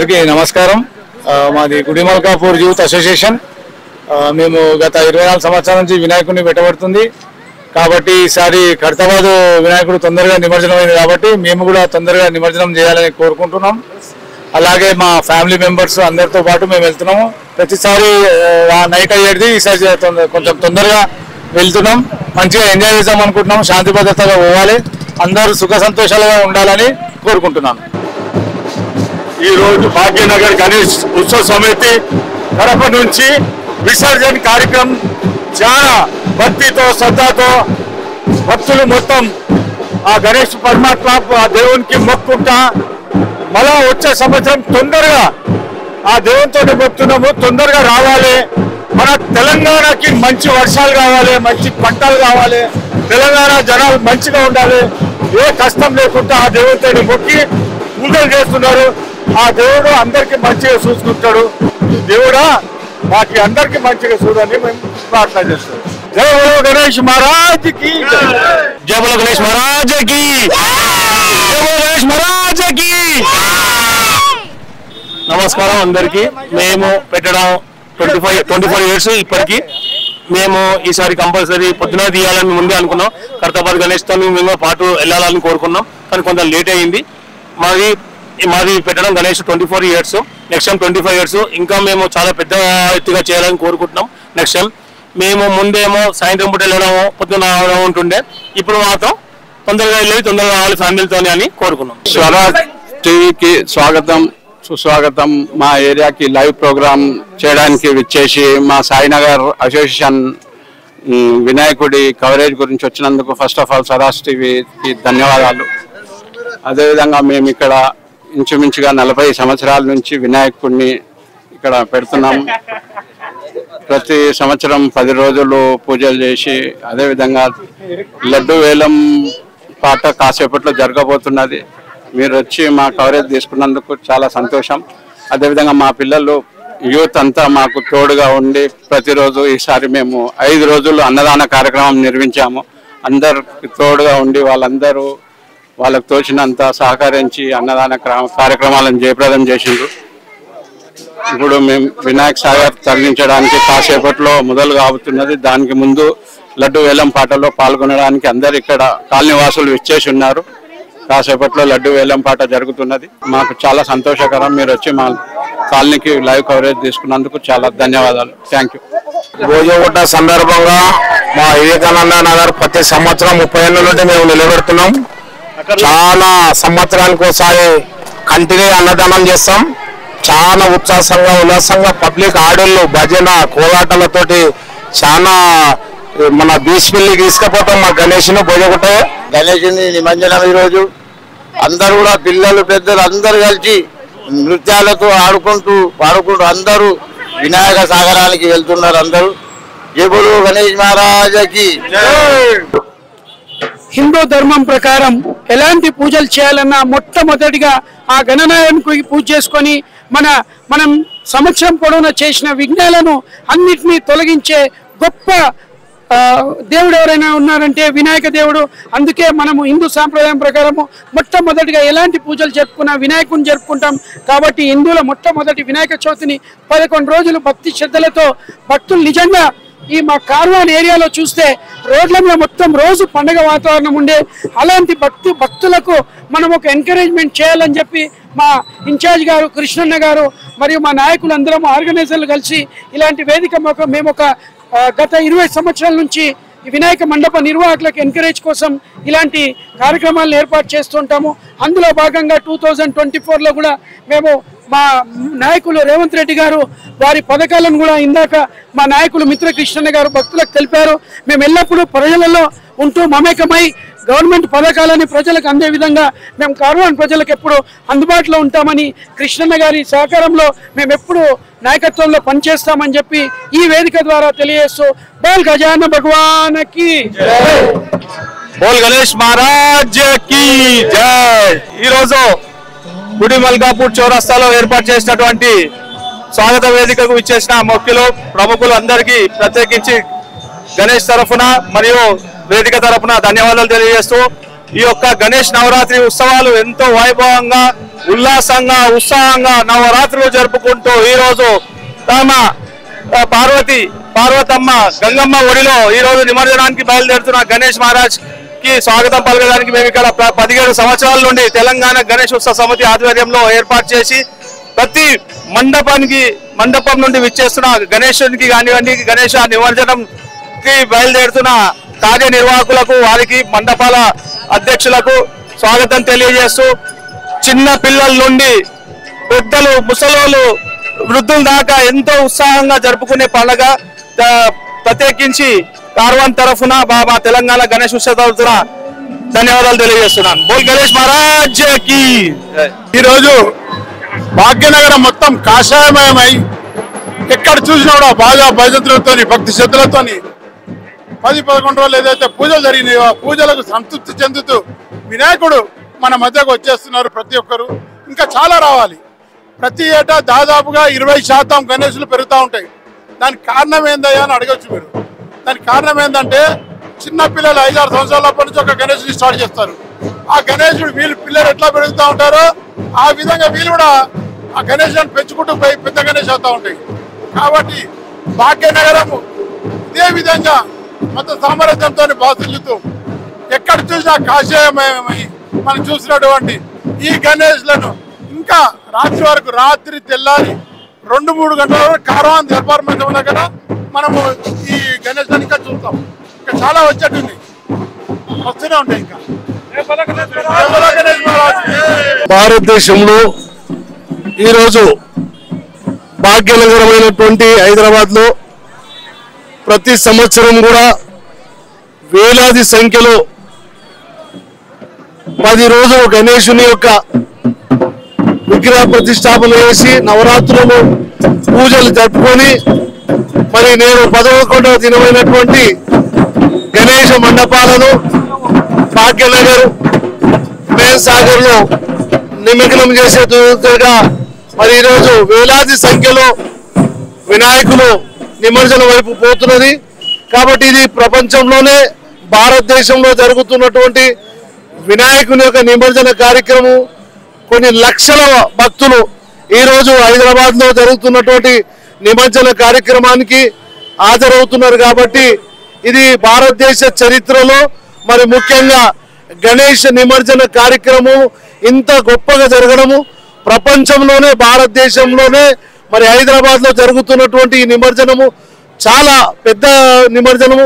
అందరికీ నమస్కారం. మాది గుడిమల్కాపూర్ యూత్ అసోసియేషన్. మేము గత 24 సంవత్సరాల నుంచి వినాయకుడిని పెట్టబడుతుంది కాబట్టి ఈసారి ఖైరతాబాద్ వినాయకుడు తొందరగా నిమజ్జనమైంది కాబట్టి మేము కూడా తొందరగా నిమజ్జనం చేయాలని కోరుకుంటున్నాం. అలాగే మా ఫ్యామిలీ మెంబర్స్ అందరితో పాటు మేము వెళ్తున్నాము. ప్రతిసారి నైట్ అయ్యేది, ఈసారి కొంచెం తొందరగా వెళ్తున్నాం. మంచిగా ఎంజాయ్ చేద్దాం అనుకుంటున్నాం. శాంతి భద్రతగా పోవాలి, అందరూ సుఖ సంతోషాలుగా ఉండాలని కోరుకుంటున్నాను. ఈరోజు భాగ్యనగర్ గణేష్ ఉత్సవ సమితి కడప నుంచి విసర్జన కార్యక్రమం చాలా భక్తితో శ్రద్ధతో భక్తులు మొత్తం ఆ గణేష్ పరమాత్మ ఆ దేవునికి మొక్కుంటా మళ్ళా వచ్చే సంవత్సరం తొందరగా ఆ దేవునితో మొక్కుతున్నాము. తొందరగా రావాలి, మన తెలంగాణకి మంచి వర్షాలు కావాలి, మంచి పంటలు కావాలి, తెలంగాణ జనాలు మంచిగా ఉండాలి, ఏ కష్టం లేకుండా ఆ దేవునితో మొక్కి పూజలు చేస్తున్నారు. ఆ దేవుడు అందరికి మంచిగా చూసుకుంటాడు. దేవుడా మాకు అందరికి మంచిగా చూడని మేము ప్రార్థన చేస్తాం. జై బోలో గణేష్ మహారాజ్ కి, జై బోలో గణేష్ మహారాజ్ కి, జై బోలో గణేష్ మహారాజ్ కి. నమస్కారం అందరికి. మేము పెట్టడం 24 ఇయర్స్. ఇప్పటికీ మేము ఈసారి కంపల్సరీ పొద్దున తీయాలని ముందే అనుకున్నాం. ఖైరతాబాద్ గణేష్తో మేము పాటు వెళ్ళాలని కోరుకున్నాం, కానీ కొంత లేట్ అయింది. మాది పెట్టడం Ganesh 24 years. Next time 25 years ఇంకా మేము చాలా పెద్ద ఎత్తుగా చేయాలని కోరుకుంటున్నాం. నెక్స్ట్ టైం మేము ముందేమో సాయంత్రం పూట వెళ్ళడం, పొద్దున రావడం ఉంటుండే. ఇప్పుడు మాత్రం తొందరగా వెళ్ళి తొందరగా రావాలి ఫ్యామిలీతోనే అని కోరుకున్నాం. స్వరాజ్ టీవీకి స్వాగతం, సుస్వాగతం. మా ఏరియాకి లైవ్ ప్రోగ్రామ్ చేయడానికి విచ్చేసి మా సాయినగర్ అసోసియేషన్ వినాయకుడి కవరేజ్ గురించి వచ్చినందుకు ఫస్ట్ ఆఫ్ ఆల్ స్వరాజ్ టీవీకి ధన్యవాదాలు. అదేవిధంగా మేము ఇక్కడ ఇంచుమించుగా 40 సంవత్సరాల నుంచి వినాయకుడిని ఇక్కడ పెడుతున్నాం. ప్రతి సంవత్సరం 10 రోజులు పూజలు చేసి అదేవిధంగా లడ్డు వేలం పాట కాసేపట్లో జరగబోతున్నది. మీరు వచ్చి మా కవరేజ్ తీసుకున్నందుకు చాలా సంతోషం. అదేవిధంగా మా పిల్లలు యూత్ అంతా మాకు తోడుగా ఉండి ప్రతిరోజు ఈసారి మేము 5 రోజులు అన్నదాన కార్యక్రమం నిర్వహించాము. అందరికి తోడుగా ఉండి వాళ్ళందరూ వాళ్ళకు తోచినంత సహకరించి అన్నదాన కార్యక్రమాలను జయప్రదం చేసిండ్రు. ఇప్పుడు మేము వినాయక సాగర్ తరలించడానికి కాసేపట్లో మొదలు కాబోతున్నది. దానికి ముందు లడ్డు వేలం పాటలో పాల్గొనడానికి అందరు ఇక్కడ కాలనీ వాసులు విచ్చేసి ఉన్నారు. కాసేపట్లో లడ్డు వేలం పాట జరుగుతున్నది. మాకు చాలా సంతోషకరం. మీరు వచ్చి మా కాలనీకి లైవ్ కవరేజ్ తీసుకున్నందుకు చాలా ధన్యవాదాలు. Thank you. భోజగుట్ట సందర్భంగా మా వివేకానంద నగర్ ప్రతి సంవత్సరం 30 ఏళ్ళ నుండి మేము నిలబెడుతున్నాం. చాలా సంవత్సరానికి ఒకసారి కంటిన్యూ అన్నదానం చేస్తాం. చాలా ఉత్సాహంగా ఉల్లాసంగా పబ్లిక్ ఆడోళ్ళు భజన కోలాటలతోటి చాలా మన బీచ్ పిల్లికి తీసుకుపోతాం. మా గణేష్ను భోజగుట్ట గణేషుని నిమజ్జనం ఈరోజు అందరూ కూడా పిల్లలు పెద్దలు అందరూ కలిసి నృత్యాలతో ఆడుకుంటూ పాడుకుంటూ అందరూ వినాయక సాగరానికి వెళ్తున్నారు. అందరూ జై బోలో గణేష్ మహారాజకి. హిందూ ధర్మం ప్రకారం ఎలాంటి పూజలు చేయాలన్నా మొట్టమొదటిగా ఆ గణనాయకుడికి పూజ చేసుకొని మనం సంవత్సరం పొడవునా చేసిన విఘ్నాలను అన్నిటినీ తొలగించే గొప్ప దేవుడు ఎవరైనా ఉన్నారంటే వినాయక దేవుడు. అందుకే మనము హిందూ సాంప్రదాయం ప్రకారము మొట్టమొదటిగా ఎలాంటి పూజలు జరుపుకున్నా వినాయకుడిని జరుపుకుంటాం. కాబట్టి హిందువుల మొట్టమొదటి వినాయక చవితిని 11 రోజులు భక్తి శ్రద్ధలతో భక్తులు నిజంగా ఈ మా కార్వాన్ ఏరియాలో చూస్తే రోడ్ల మీద మొత్తం రోజు పండుగ వాతావరణం ఉండే. అలాంటి భక్తులకు మనం ఒక ఎంకరేజ్మెంట్ చేయాలని చెప్పి మా ఇన్ఛార్జ్ గారు కృష్ణన్న గారు మరియు మా నాయకులు అందరం ఆర్గనైజర్లు కలిసి ఇలాంటి వేదిక మేము ఒక గత 20 సంవత్సరాల నుంచి ఈ వినాయక మండప నిర్వాహకులకు ఎంకరేజ్ కోసం ఇలాంటి కార్యక్రమాలను ఏర్పాటు చేస్తుంటాము. అందులో భాగంగా 2024లో కూడా మేము మా నాయకులు రేవంత్ రెడ్డి గారు వారి పథకాలను కూడా ఇందాక మా నాయకులు మిత్ర కృష్ణన్న గారు భక్తులకు తెలిపారు. మేము ఎల్లప్పుడూ ప్రజలలో ఉంటూ మమేకమై గవర్నమెంట్ పథకాలని ప్రజలకు అందే విధంగా మేము కార్వాన్ ప్రజలకు ఎప్పుడు అందుబాటులో ఉంటామని కృష్ణన్న గారి సహకారంలో మేము ఎప్పుడు నాయకత్వంలో పనిచేస్తామని చెప్పి ఈ వేదిక ద్వారా తెలియజేస్తూ బోల్ గజానన భగవాన్ కి జై, బోల్ గణేష్ మహారాజ్ కి జై. ఈరోజు గుడిమల్కాపూర్ చౌరస్తాలో ఏర్పాటు చేసినటువంటి స్వాగత వేదికకు ఇచ్చేసిన మొక్కులు ప్రముఖులు అందరికీ ప్రత్యేకించి గణేష్ తరఫున మరియు వేదిక తరఫున ధన్యవాదాలు తెలియజేస్తూ ఈ యొక్క గణేష్ నవరాత్రి ఉత్సవాలు ఎంతో వైభవంగా ఉల్లాసంగా ఉత్సాహంగా నవరాత్రులు జరుపుకుంటూ ఈరోజు తమ పార్వతమ్మ గంగమ్మ ఒడిలో ఈరోజు నిమజ్జనానికి బయలుదేరుతున్న గణేష్ మహారాజ్ కి స్వాగతం పలకడానికి మేము ఇక్కడ 17 సంవత్సరాల నుండి తెలంగాణ గణేష్ ఉత్సవ సమితి ఆధ్వర్యంలో ఏర్పాటు చేసి ప్రతి మండపం నుండి విచ్చేస్తున్న గణేశునికి కానివ్వండి గణేష నిమజ్జనంకి బయలుదేరుతున్న కార్యనిర్వాహకులకు వారికి మండపాల అధ్యక్షులకు స్వాగతం తెలియజేస్తూ చిన్న పిల్లల నుండి పెద్దలు ముసలోళ్ళు వృద్ధుల దాకా ఎంతో ఉత్సాహంగా జరుపుకునే పండుగ. ప్రత్యేకించి కార్వాన్ తరఫున మా తెలంగాణ గణేష్ ఉత్సవ తరఫున ధన్యవాదాలు తెలియజేస్తున్నాను. బోల్ గణేష్ మహారాజ్ కి. ఈరోజు భాగ్యనగరం మొత్తం కాషాయమయమై ఎక్కడ చూసినా కూడా బాగా భజంతులతో భక్తి శ్రద్ధలతో 10-11 రోజులు ఏదైతే పూజలు జరిగినాయో ఆ పూజలకు సంతృప్తి చెందుతూ వినాయకుడు మన మధ్యకు వచ్చేస్తున్నారు. ప్రతి ఒక్కరు ఇంకా చాలా రావాలి. ప్రతి ఏటా దాదాపుగా 20% గణేశులు పెరుగుతూ ఉంటాయి. దానికి కారణం ఏందయ్యా అని అడగచ్చు మీరు. దానికి కారణం ఏంటంటే చిన్నపిల్లలు 5-6 సంవత్సరాలప్పటి నుంచి ఒక గణేశుని స్టార్ట్ చేస్తారు. ఆ గణేశుడు వీళ్ళు పిల్లలు ఎట్లా పెరుగుతూ ఉంటారో ఆ విధంగా వీళ్ళు కూడా ఆ గణేశుని పెంచుకుంటూ పోయి పెద్ద గణేష్ అవుతూ ఉంటాయి. కాబట్టి భాగ్యనగరం ఇదే విధంగా మొత్తం సామరస్యంతో బాసిల్లుతూ ఎక్కడ చూసినా కాషాయమయమై మనం చూసినటువంటి ఈ గణేష్లను ఇంకా రాత్రి వరకు రాత్రి తెల్లారి 2-3 గంటల వరకు కార్వాన్ దర్బార్ మందిరం దగ్గర మనము ఈ గణేష్ని ఇంకా చూస్తాం. ఇంకా చాలా వచ్చేటుంది వస్తూనే ఉంటాయి. ఇంకా భారతదేశంలో ఈరోజు భాగ్యనగరమైనటువంటి హైదరాబాద్ లో ప్రతి సంవత్సరం కూడా వేలాది సంఖ్యలో 10 రోజులు గణేశుని యొక్క విగ్రహ ప్రతిష్టాపన చేసి నవరాత్రులు పూజలు జరుపుకొని మరి నేను 11వ దినమైనటువంటి గణేష మండపాలను భాగ్యనగర్ మేన్ సాగర్ లో నిమగ్నం చేసేట్టుగా మరి ఈరోజు వేలాది సంఖ్యలో వినాయకులు నిమజ్జనం వైపు పోతున్నది. కాబట్టి ఇది ప్రపంచంలోనే భారతదేశంలో జరుగుతున్నటువంటి వినాయకుని యొక్క నిమజ్జన కార్యక్రమం. కొన్ని లక్షల భక్తులు ఈరోజు హైదరాబాద్ లో జరుగుతున్నటువంటి నిమజ్జన కార్యక్రమానికి హాజరవుతున్నారు. కాబట్టి ఇది భారతదేశ చరిత్రలో మరి ముఖ్యంగా గణేష్ నిమజ్జన కార్యక్రమం ఇంత గొప్పగా జరగడము ప్రపంచంలోనే భారతదేశంలోనే మరి హైదరాబాద్ లో జరుగుతున్నటువంటి ఈ నిమజ్జనము చాలా పెద్ద నిమజ్జనము.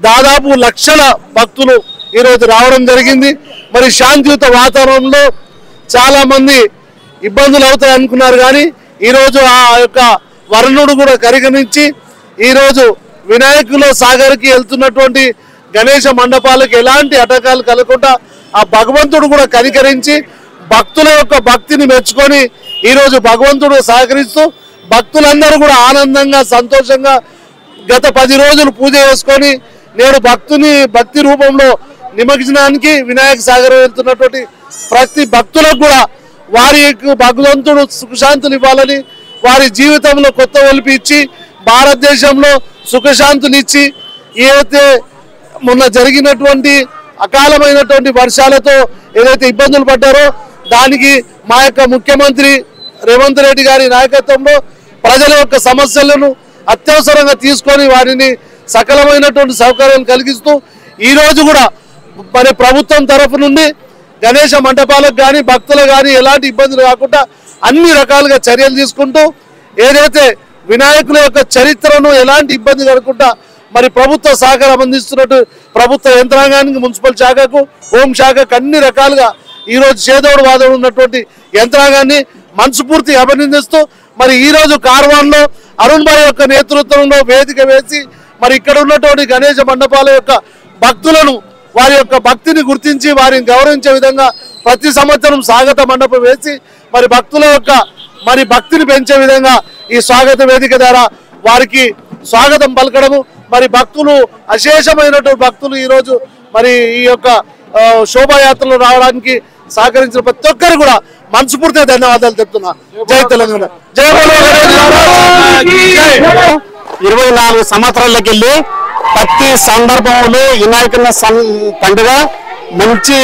దాదాపు లక్షల భక్తులు ఈరోజు రావడం జరిగింది. మరి శాంతియుత వాతావరణంలో చాలా మంది ఇబ్బందులు అవుతాయి అనుకున్నారు. కానీ ఈరోజు ఆ యొక్క వర్ణుడు కూడా పరిగణించి ఈరోజు వినాయకుల సాగర్కి వెళ్తున్నటువంటి గణేష మండపాలకు ఎలాంటి ఆటంకాలు కలగకుండా ఆ భగవంతుడు కూడా కనికరించి భక్తుల యొక్క భక్తిని మెచ్చుకొని ఈరోజు భగవంతుడు సహకరిస్తూ భక్తులందరూ కూడా ఆనందంగా సంతోషంగా గత 10 రోజులు పూజ చేసుకొని నేడు భక్తి రూపంలో నిమజ్జనానికి వినాయక సాగర్ వెళ్తున్నటువంటి ప్రతి భక్తులకు కూడా వారి భగవంతుడు సుఖశాంతులు ఇవ్వాలని వారి జీవితంలో కొత్త ఒలిపి ఇచ్చి భారతదేశంలో సుఖశాంతులు ఇచ్చి ఏదైతే మొన్న జరిగినటువంటి అకాలమైనటువంటి వర్షాలతో ఏదైతే ఇబ్బందులు పడ్డారో దానికి మా యొక్క ముఖ్యమంత్రి రేవంత్ రెడ్డి గారి నాయకత్వంలో ప్రజల యొక్క సమస్యలను అత్యవసరంగా తీసుకొని వారిని సకలమైనటువంటి సౌకర్యాలు కలిగిస్తూ ఈ రోజు కూడా మరి ప్రభుత్వం తరఫు నుండి గణేష మండపాలకు కానీ భక్తులకు కానీ ఎలాంటి ఇబ్బందులు కాకుండా అన్ని రకాలుగా చర్యలు తీసుకుంటూ ఏదైతే వినాయకుల యొక్క చరిత్రను ఎలాంటి ఇబ్బంది కలగకుండా మరి ప్రభుత్వ సహకారం అందిస్తున్నట్టు ప్రభుత్వ యంత్రాంగానికి మున్సిపల్ శాఖకు హోం శాఖకు అన్ని రకాలుగా ఈరోజు చేదోడు వాదోడు ఉన్నటువంటి యంత్రాంగాన్ని మనస్ఫూర్తి అభినందిస్తూ మరి ఈరోజు కార్వాన్లో అరుణ్ భాయ్ యొక్క నేతృత్వంలో వేదిక వేసి మరి ఇక్కడ ఉన్నటువంటి గణేష మండపాల యొక్క భక్తులను వారి యొక్క భక్తిని గుర్తించి వారిని గౌరవించే విధంగా ప్రతి సంవత్సరం స్వాగత మండపం వేసి మరి భక్తుల యొక్క మరి భక్తిని పెంచే విధంగా ఈ స్వాగత వేదిక ద్వారా వారికి స్వాగతం పలకడము మరి భక్తులు అశేషమైనటువంటి భక్తులు ఈరోజు మరి ఈ యొక్క శోభాయాత్రలు రావడానికి సహకరించిన ప్రతి ఒక్కరు కూడా మనస్ఫూర్తిగా ధన్యవాదాలు చెప్తున్నా. జై తెలంగాణ, జై 24 సంవత్సరాలకి వెళ్ళి ప్రతి సందర్భంలో వినాయకుని పండుగ మంచి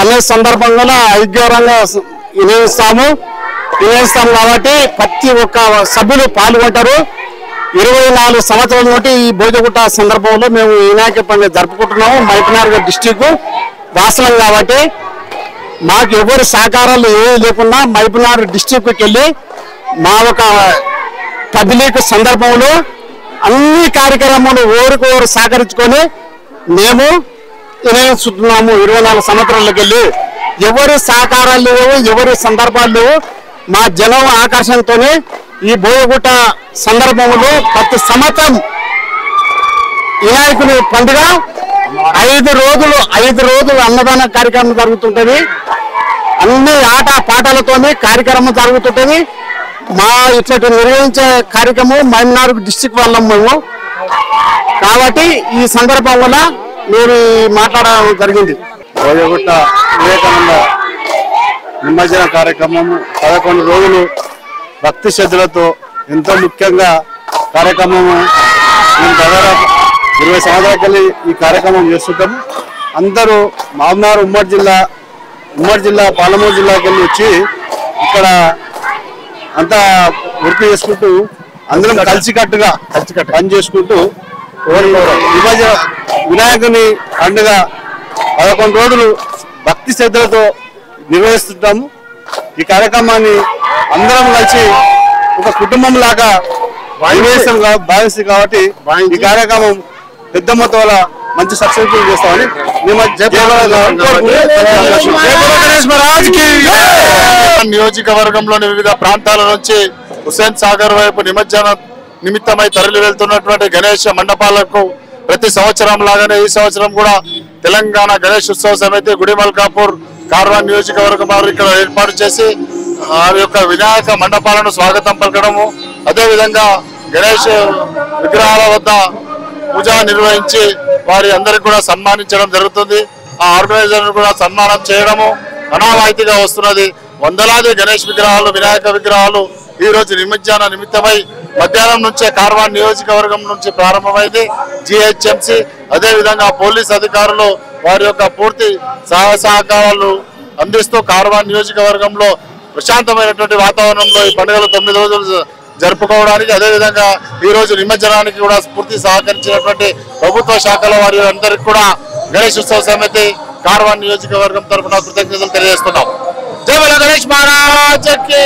అనే సందర్భంగా ఐద్యోరంగా వినియోగిస్తాము కాబట్టి ప్రతి ఒక్క సభ్యులు పాల్గొంటారు. 24 సంవత్సరాల నుండి ఈ భోజగుట్ట సందర్భంలో మేము వినాయక పండుగ జరుపుకుంటున్నాము. మహబూబ్నగర్ డిస్టిక్ వాస్తవం కాబట్టి మాకు ఎవరి సహకారాలు ఏమీ లేకున్నా మహబూబ్నగర్ డిస్టిక్కి వెళ్ళి మా ఒక పబ్లిక్ సందర్భంలో అన్ని కార్యక్రమాలు ఓరికోరు సహకరించుకొని మేము వినియోగిస్తున్నాము. 24 సంవత్సరాలకు వెళ్ళి ఎవరి సహకారాలు లేవు, ఎవరి సందర్భాలు లేవు. మా జనం ఆకర్షణతోనే ఈ భోజగుట్ట సందర్భంలో ప్రతి సంవత్సరం వినాయకుని పండుగ 5 రోజులు అన్నదాన కార్యక్రమం జరుగుతుంటది. అన్ని ఆట పాటలతోనే కార్యక్రమం జరుగుతుంటది. మా ఇట్లా నిర్వహించే కార్యక్రమం మహబూబ్నగర్ డిస్టిక్ వాళ్ళం మేము కాబట్టి ఈ సందర్భం వల్ల నేను మాట్లాడడం జరిగింది. భోజగుట్ట వివేకానంద నిమజ్జన కార్యక్రమం 11 రోజులు భక్తి శ్రద్ధలతో ఎంతో ముఖ్యంగా కార్యక్రమము మేము దాదాపు 20 సంవత్సరాలకెళ్ళి ఈ కార్యక్రమం చేస్తుంటాం. అందరూ మహబూబ్నగర్ ఉమ్మడి జిల్లా పాలమూరు జిల్లాకి వెళ్ళి వచ్చి ఇక్కడ అంతా వర్క్ చేసుకుంటూ అందరం కలిసికట్టుగా పని చేసుకుంటూ వినాయకుని పండుగ 11 రోజులు భక్తి శ్రద్ధలతో నిర్వహిస్తుంటాము. ఈ కార్యక్రమాన్ని అందరం కలిసి ఒక కుటుంబం లాగా భావిస్తుంది కాబట్టి ఈ కార్యక్రమం పెద్ద మొత్తంలో మంచి సక్సెస్ఫుల్ చేస్తామని నియోజకవర్గంలోని వివిధ ప్రాంతాల నుంచి హుస్సేన్ సాగర్ వైపు నిమజ్జన నిమిత్తమై తరలి వెళ్తున్నటువంటి గణేష్ మండపాలకు ప్రతి సంవత్సరం లాగానే ఈ సంవత్సరం కూడా తెలంగాణ గణేష్ ఉత్సవ సమితి గుడిమల్కాపూర్ కార్వాన్ నియోజకవర్గం వారు ఇక్కడ ఏర్పాటు చేసి ఆ యొక్క వినాయక మండపాలను స్వాగతం పలకడము, అదేవిధంగా గణేష్ విగ్రహాల వద్ద పూజ నిర్వహించి వారి అందరికి కూడా సన్మానించడం జరుగుతుంది. ఆ ఆర్గనైజర్ కూడా సన్మానం చేయడము అనావాయితీగా వస్తున్నది. వందలాది గణేష్ విగ్రహాలు, వినాయక విగ్రహాలు ఈ రోజు నిమజ్జన నిమిత్తమై మధ్యాహ్నం నుంచే కార్వాన్ నియోజకవర్గం నుంచి ప్రారంభమైంది. జిహెచ్ఎంసి అదేవిధంగా పోలీస్ అధికారులు వారి యొక్క పూర్తి సహకారాలు అందిస్తూ కార్వాన్ నియోజకవర్గంలో ప్రశాంతమైనటువంటి వాతావరణంలో ఈ పండుగలు 9 రోజులు జరుపుకోవడానికి, అదేవిధంగా ఈ రోజు నిమజ్జనానికి కూడా పూర్తి సహకరించినటువంటి ప్రభుత్వ శాఖల వారి అందరికీ కూడా గణేష్ ఉత్సవ సమితి కార్వాన్ నియోజకవర్గం తరఫున కృతజ్ఞతలు తెలియజేస్తున్నాం. జై బోలో గణేష్ మహారాజ్ కి.